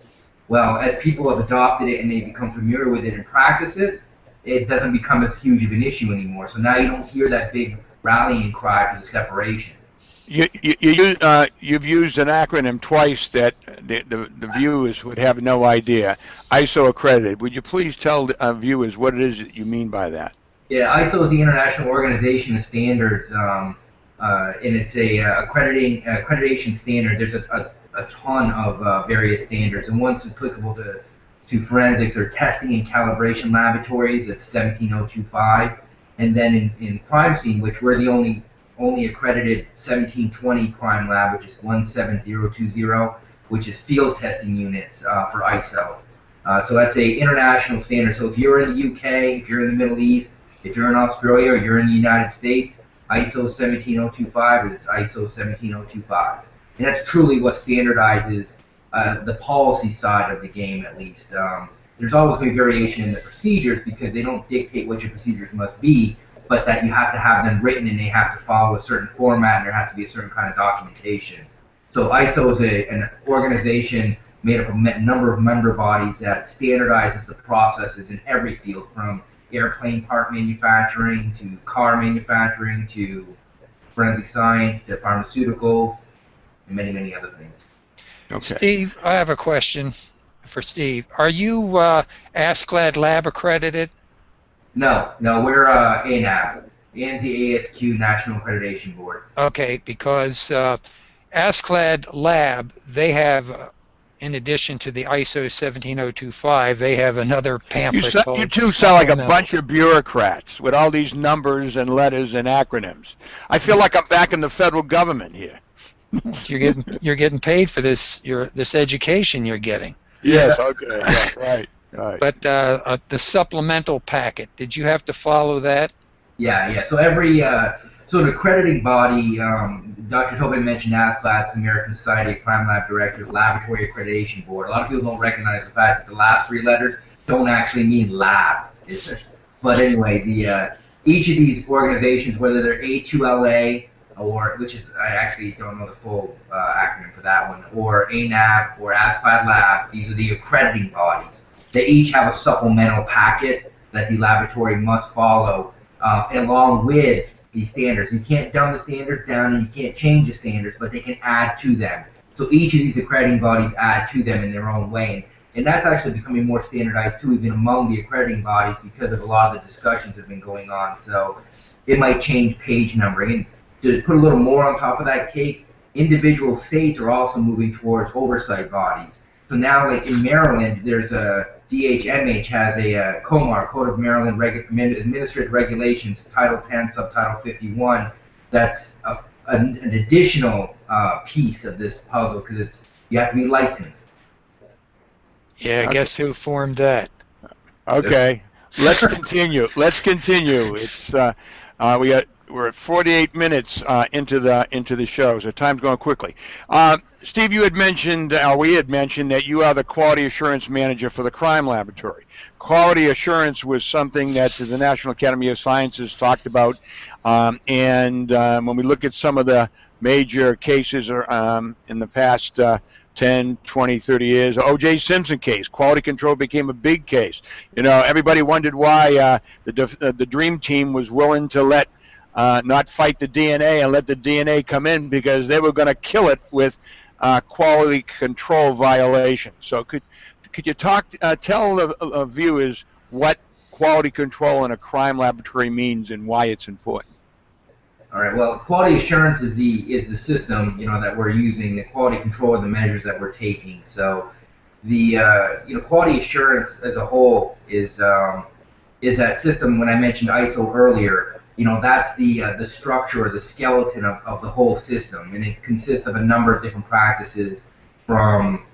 Well, as people have adopted it and they become familiar with it and practice it, it doesn't become as huge of an issue anymore. So now you don't hear that big rallying cry for the separation. You've used an acronym twice that the viewers would have no idea. ISO accredited. Would you please tell the viewers what it is that you mean by that? Yeah, ISO is the International Organization of Standards, and it's a accreditation standard. There's a ton of various standards, and one's applicable to forensics or testing and calibration laboratories. It's 17025, and then in crime scene, which we're the only accredited 1720 crime lab, which is 17020, which is field testing units for ISO. So that's a international standard. So if you're in the UK, if you're in the Middle East, if you're in Australia, or you're in the United States, ISO 17025 or it's ISO 17025. And that's truly what standardizes the policy side of the game, at least. There's always going to be variation in the procedures because they don't dictate what your procedures must be, but that you have to have them written and they have to follow a certain format and there has to be a certain kind of documentation. So ISO is an organization made up of a number of member bodies that standardizes the processes in every field, from airplane part manufacturing to car manufacturing to forensic science to pharmaceuticals and many, many other things. Okay. Steve, I have a question for Steve. Are you ASCLD Lab accredited? No, we're ANAB, ANSI National Accreditation Board. Okay, because ASCLD Lab, they have, in addition to the ISO 17025, they have another pamphlet called You two sound like a Supplemental. bunch of bureaucrats with all these numbers and letters and acronyms. I feel like I'm back in the federal government here. You're getting paid for this education you're getting. Yes. Okay. Yeah, right. Right. But the supplemental packet, did you have to follow that? Yeah. So every so an accrediting body, Dr. Tobin mentioned ASCLD, the American Society of Crime Lab Directors Laboratory Accreditation Board. A lot of people don't recognize the fact that the last three letters don't actually mean lab. But anyway, each of these organizations, whether they're A2LA, or which is, I actually don't know the full acronym for that one, or ANAB or ASCLD Lab, these are the accrediting bodies. They each have a supplemental packet that the laboratory must follow along with the standards. You can't dumb the standards down and you can't change the standards, but they can add to them. So each of these accrediting bodies add to them in their own way. And that's actually becoming more standardized too, even among the accrediting bodies, because of a lot of the discussions that have been going on. So it might change page numbering. And to put a little more on top of that cake, individual states are also moving towards oversight bodies. So now, like in Maryland, there's a DHMH has a COMAR, Code of Maryland Administrative Regulations, Title 10, Subtitle 51. That's an additional piece of this puzzle because you have to be licensed. Yeah, guess who formed that? Okay. Let's continue. It's we're at 48 minutes into the show, so time's going quickly. Steve, you had mentioned, we had mentioned that you are the quality assurance manager for the crime laboratory. Quality assurance was something that the National Academy of Sciences talked about, and when we look at some of the major cases in the past 10, 20, 30 years, O.J. Simpson case, quality control became a big case. You know, everybody wondered why the Dream Team was willing to let not fight the DNA and let the DNA come in, because they were going to kill it with quality control violations. So could you tell the viewers what quality control in a crime laboratory means and why it's important? All right. Well, quality assurance is the system that we're using. The quality control are the measures that we're taking. So the quality assurance as a whole is that system. When I mentioned ISO earlier, that's the structure or the skeleton of the whole system, and it consists of a number of different practices, from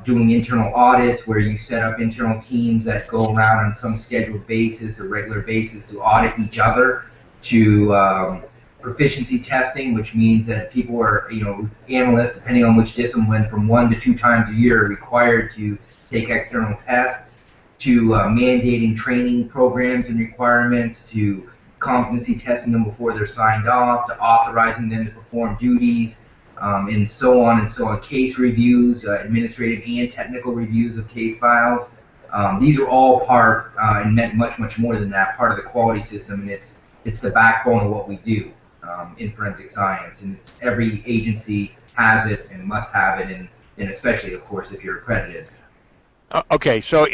doing internal audits, where you set up internal teams that go around on some scheduled basis or regular basis to audit each other, to proficiency testing, which means that people are, analysts, depending on which discipline, from 1 to 2 times a year are required to take external tests, to mandating training programs and requirements, to competency testing them before they're signed off, to authorizing them to perform duties, and so on and so on. Case reviews, administrative and technical reviews of case files. These are all part, and meant much more than that, part of the quality system, and it's the backbone of what we do in forensic science. And every agency has it and must have it, and especially, of course, if you're accredited. Okay, so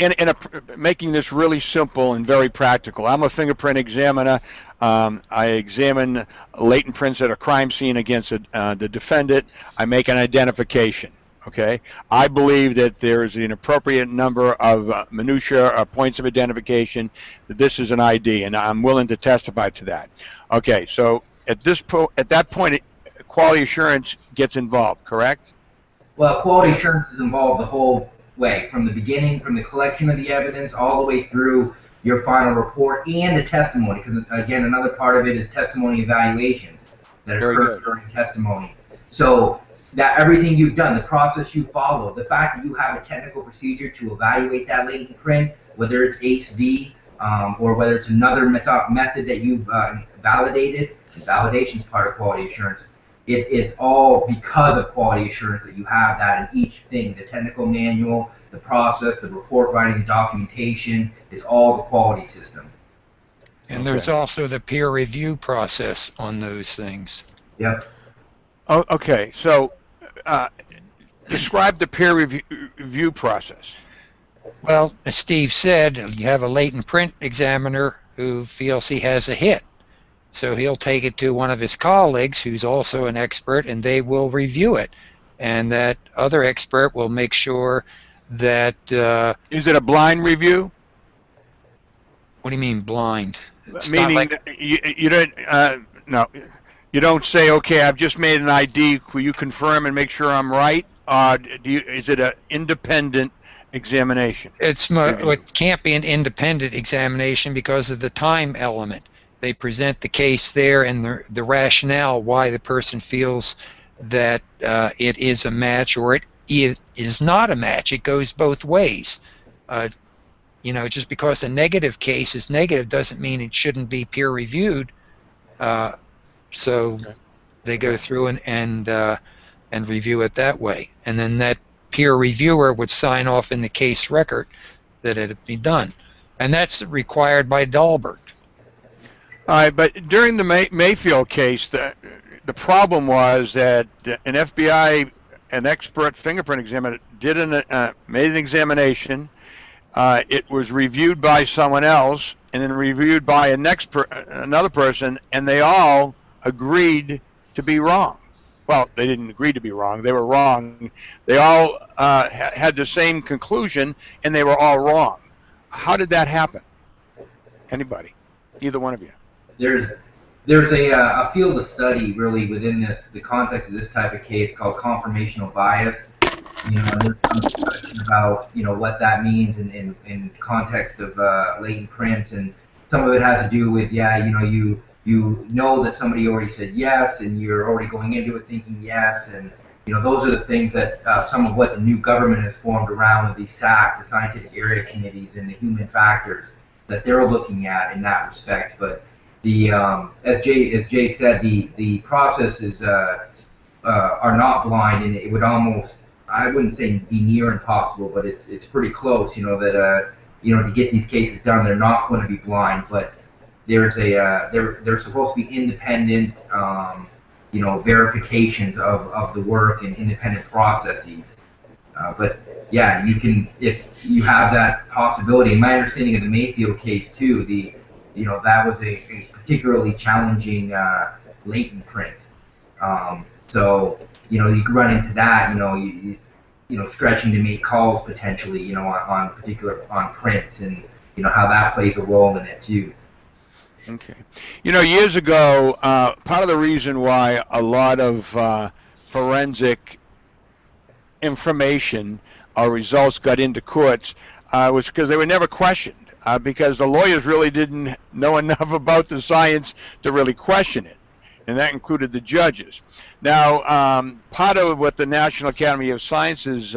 making this really simple and very practical, I'm a fingerprint examiner. I examine latent prints at a crime scene against the defendant. I make an identification. Okay, I believe that there is an appropriate number of minutiae or points of identification that this is an ID, and I'm willing to testify to that. Okay, so at that point, quality assurance gets involved, correct? Well, quality assurance is involved the whole way, from the beginning, from the collection of the evidence, all the way through your final report and the testimony, because again, another part of it is testimony evaluations that occur during testimony. So that everything you've done, the process you follow, the fact that you have a technical procedure to evaluate that latent print, whether it's ACE-V or whether it's another method that you've validated, and validation is part of quality assurance. It is all because of quality assurance that you have that in each thing. The technical manual, the process, the report writing, the documentation, is all the quality system. And there's also the peer review process on those things. Yep. Oh, okay, so describe the peer review process. Well, as Steve said, you have a latent print examiner who feels he has a hit. So he'll take it to one of his colleagues who's also an expert, and they will review it. And that other expert will make sure that... Is it a blind review? What do you mean blind? It's meaning not like... you don't... no. You don't say, okay, I've just made an ID. Will you confirm and make sure I'm right? Is it an independent examination? It can't be an independent examination because of the time element. They present the case there and the rationale why the person feels that it is a match or it is not a match. It goes both ways. Just because a negative case is negative doesn't mean it shouldn't be peer reviewed. So they go through and review it that way, and then that peer reviewer would sign off in the case record that it had been done, and that's required by Dahlberg. All right, but during the Mayfield case, the problem was that an FBI, an expert fingerprint examiner, made an examination. It was reviewed by someone else, and then reviewed by another person, and they all agreed to be wrong. Well, they didn't agree to be wrong. They were wrong. They all had the same conclusion, and they were all wrong. How did that happen? Anybody? Either one of you? There's a field of study really within the context of this type of case called confirmational bias. There's some discussion about what that means in context of latent prints, and some of it has to do with you know that somebody already said yes, and you're already going into it thinking yes, and those are the things that some of what the new government has formed around with these SACs, the scientific area committees, and the human factors that they're looking at in that respect. But the as Jay said, the processes are not blind, and it would almost, I wouldn't say be near impossible, but it's pretty close. That to get these cases done, they're not going to be blind, but there's they're supposed to be independent, verifications of the work and independent processes. But yeah, you can, if you have that possibility. And my understanding of the Mayfield case too, that was a particularly challenging latent print. So you could run into that. Stretching to make calls potentially. On prints, and how that plays a role in it too. Okay. Years ago, part of the reason why a lot of forensic information or results got into courts was because they were never questioned, because the lawyers really didn't know enough about the science to really question it, and that included the judges. Now, part of what the National Academy of Sciences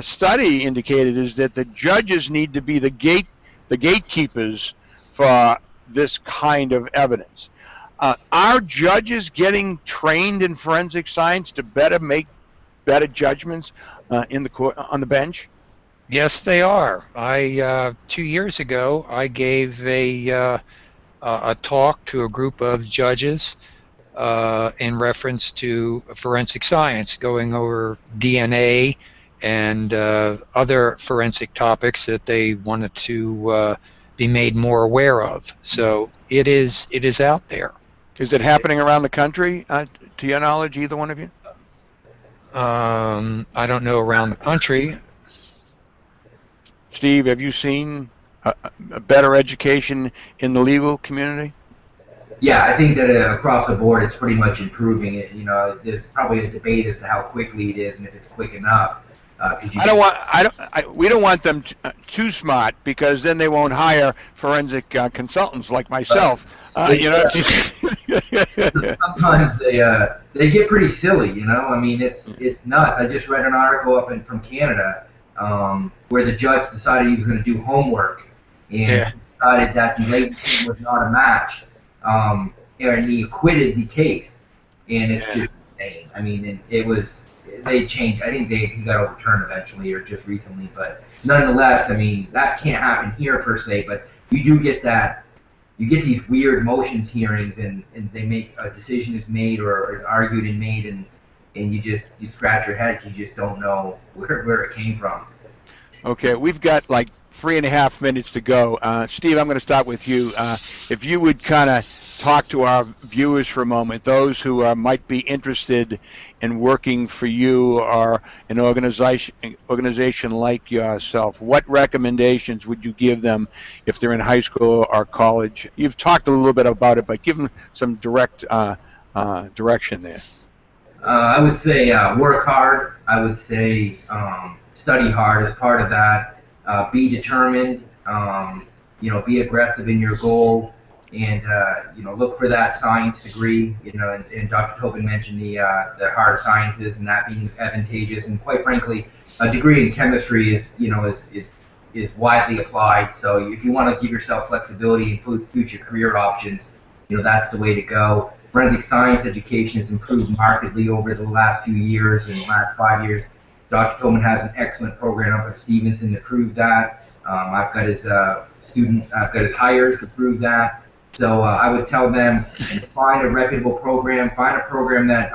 study indicated is that the judges need to be the gatekeepers for this kind of evidence. Are judges getting trained in forensic science to better make better judgments in the court on the bench? Yes, they are. 2 years ago, I gave a talk to a group of judges in reference to forensic science, going over DNA and other forensic topics that they wanted to be made more aware of. So it is out there. Is it happening around the country, to your knowledge, either one of you? I don't know around the country. Steve, have you seen a better education in the legal community? Yeah, I think that across the board, it's pretty much improving it. You know, there's probably a debate as to how quickly it is and if it's quick enough. We don't want them too smart, because then they won't hire forensic consultants like myself. Sometimes they get pretty silly. You know, I mean, it's nuts. I just read an article from Canada where the judge decided he was going to do homework and decided that the latency was not a match, and he acquitted the case. And it's just insane. I mean, they changed. I think he got overturned eventually or just recently, but nonetheless, I mean, that can't happen here per se, but you do get that. You get these weird motions hearings, and they make a decision is made or is argued and made, and you scratch your head. You just don't know where it came from. Okay, we've got like 3.5 minutes to go. Steve, I'm going to start with you. If you would kind of talk to our viewers for a moment, those who might be interested in working for you or an organization like yourself, what recommendations would you give them if they're in high school or college? You've talked a little bit about it, but give them some direct direction there. I would say work hard. I would say study hard as part of that. Be determined. Be aggressive in your goal, and look for that science degree. And Dr. Tobin mentioned the hard sciences and that being advantageous. And quite frankly, a degree in chemistry is widely applied. So if you want to give yourself flexibility and future career options, that's the way to go. Forensic science education has improved markedly over the last few years and the last 5 years. Dr. Tobin has an excellent program up at Stevenson to prove that. I've got his hires to prove that. So I would tell them, find a reputable program, find a program that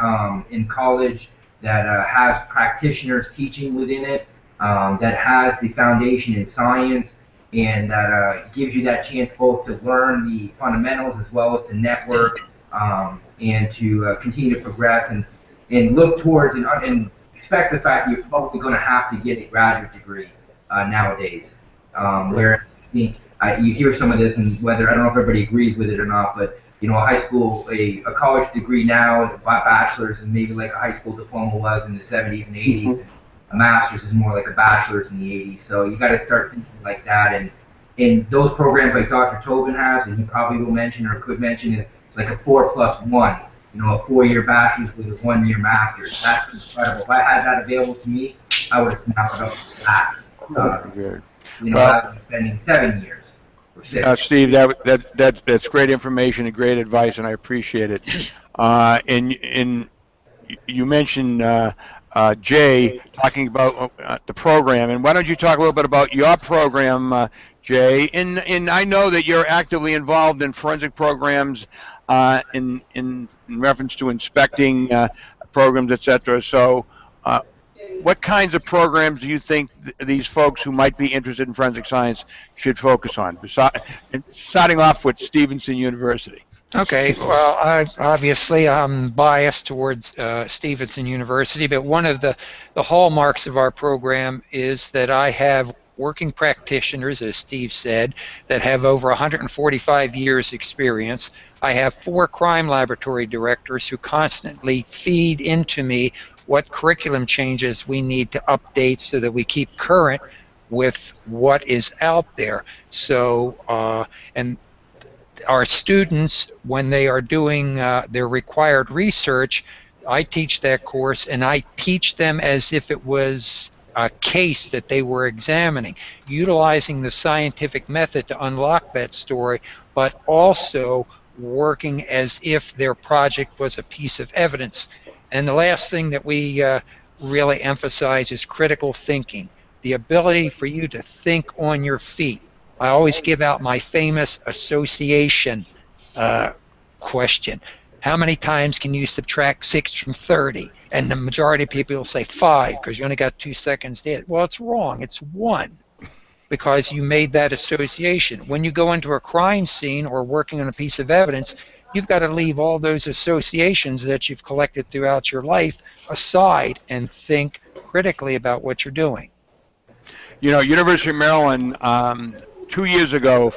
in college that has practitioners teaching within it, that has the foundation in science, and that gives you that chance both to learn the fundamentals as well as to network and to continue to progress and look towards and expect the fact that you're probably going to have to get a graduate degree nowadays. Where I think you hear some of this, and whether I don't know if everybody agrees with it or not, but a high school, a college degree now, a bachelor's is maybe like a high school diploma was in the 70s and 80s. Mm-hmm. A master's is more like a bachelor's in the 80s. So you got to start thinking like that. And in those programs like Dr. Tobin has, and he probably will mention or could mention, is like a 4+1. A 4-year bachelor's with a 1-year master's. That's incredible. If I had that available to me, I would have snapped it up that. Rather than spending 7 years or 6. Steve, that's great information and great advice, and I appreciate it. And you mentioned Jay talking about the program, and why don't you talk a little bit about your program, Jay? And I know that you're actively involved in forensic programs in reference to inspecting programs, etc. So, what kinds of programs do you think these folks who might be interested in forensic science should focus on? Starting off with Stevenson University. Okay, well, obviously I'm biased towards Stevenson University, but one of the hallmarks of our program is that I have working practitioners, as Steve said, that have over 145 years experience. I have 4 crime laboratory directors who constantly feed into me what curriculum changes we need to update so that we keep current with what is out there. So, and our students, when they are doing their required research, I teach that course, and I teach them as if it was a case that they were examining, utilizing the scientific method to unlock that story, but also working as if their project was a piece of evidence. And the last thing that we really emphasize is critical thinking, the ability for you to think on your feet. I always give out my famous association question. How many times can you subtract 6 from 30? And the majority of people will say 5 because you only got 2 seconds there. Well, it's wrong. It's 1 because you made that association. When you go into a crime scene or working on a piece of evidence, you've got to leave all those associations that you've collected throughout your life aside and think critically about what you're doing. You know, University of Maryland 2 years ago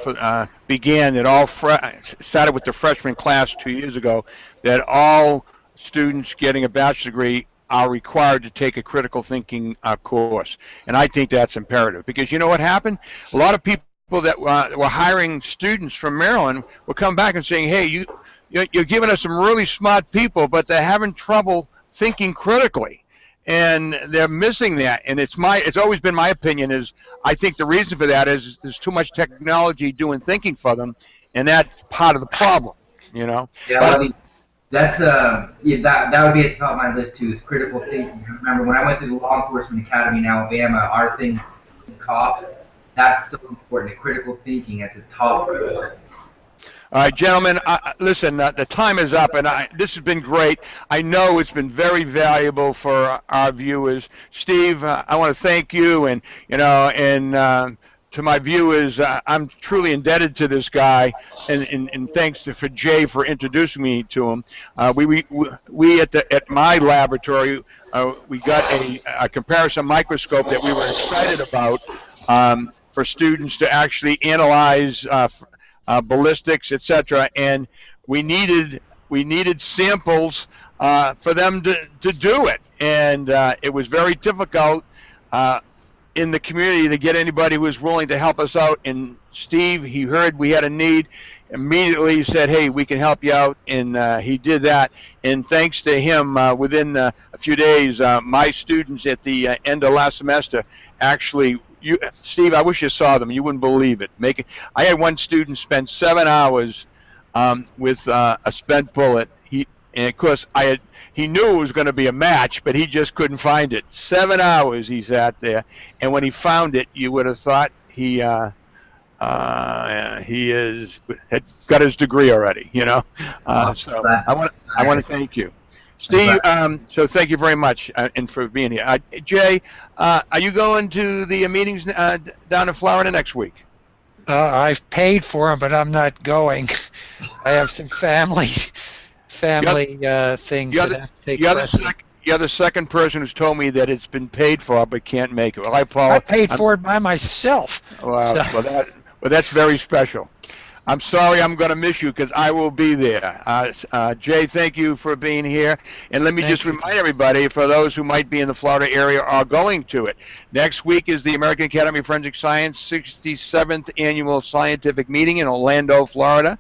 began that all started with the freshman class 2 years ago that all students getting a bachelor's degree are required to take a critical thinking course, and I think that's imperative because you know what happened? A lot of people that were hiring students from Maryland will come back and saying, "Hey, you're giving us some really smart people, but they're having trouble thinking critically." And they're missing that, and it's always been my opinion is I think the reason for that is there's too much technology doing thinking for them, and that's part of the problem, you know. Yeah, well, that's that would be at the top of my list too. Is critical thinking. I remember when I went to the law enforcement academy in Alabama, our thing, cops, that's so important. The critical thinking at the top priority. All right, gentlemen, listen, the time is up, and this has been great. I know it's been very valuable for our viewers. Steve, I want to thank you, and, you know, and to my viewers, I'm truly indebted to this guy, and thanks for Jay for introducing me to him. We at my laboratory, we got a comparison microscope that we were excited about for students to actually analyze ballistics, etc., and we needed samples for them to do it, and it was very difficult in the community to get anybody who was willing to help us out. And Steve, he heard we had a need, immediately said, "Hey, we can help you out," and he did that. And thanks to him, within a few days, my students at the end of last semester actually. Steve, I wish you saw them. You wouldn't believe it. I had one student spend 7 hours with a spent bullet. And of course, he knew it was going to be a match, but he just couldn't find it. 7 hours he sat there, and when he found it, you would have thought he had got his degree already. You know, so I want to thank you. Steve, so thank you very much and for being here. Jay, are you going to the meetings down in Florida next week? I've paid for them, but I'm not going. I have some family things that have to take place. You're the second person who's told me that it's been paid for but can't make it. Well, I paid for it by myself. Wow, so. well, that's very special. I'm sorry I'm going to miss you because I will be there. Jay, thank you for being here. And let me just remind everybody, for those who might be in the Florida area or are going to it, next week is the American Academy of Forensic Science 67th Annual Scientific Meeting in Orlando, Florida.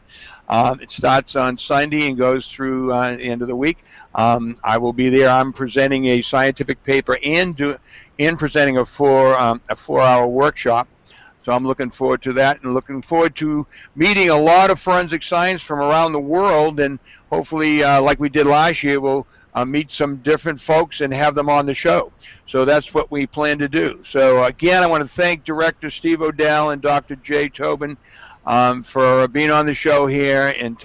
It starts on Sunday and goes through the end of the week. I will be there. I'm presenting a scientific paper and presenting a 4-hour workshop. So I'm looking forward to that and looking forward to meeting a lot of forensic science from around the world, and hopefully, like we did last year, we'll meet some different folks and have them on the show. So that's what we plan to do. So again, I want to thank Director Steve O'Dell and Dr. Jay Tobin for being on the show here and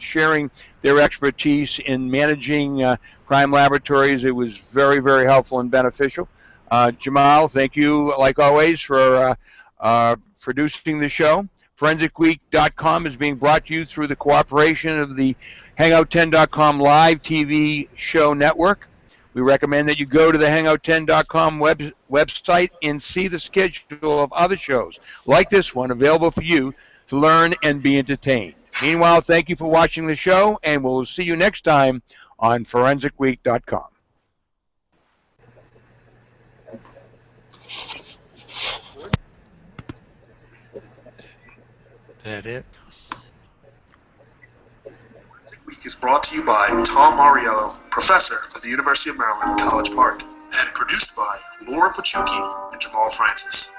sharing their expertise in managing crime laboratories. It was very, very helpful and beneficial. Jamal, thank you, like always, for producing the show. ForensicWeek.com is being brought to you through the cooperation of the Hangout10.com live TV show network. We recommend that you go to the Hangout10.com website and see the schedule of other shows like this one available for you to learn and be entertained. Meanwhile, thank you for watching the show, and we'll see you next time on ForensicWeek.com. That it? Week is brought to you by Tom Mariello, professor of the University of Maryland, College Park, and produced by Laura Pachuki and Jamal Francis.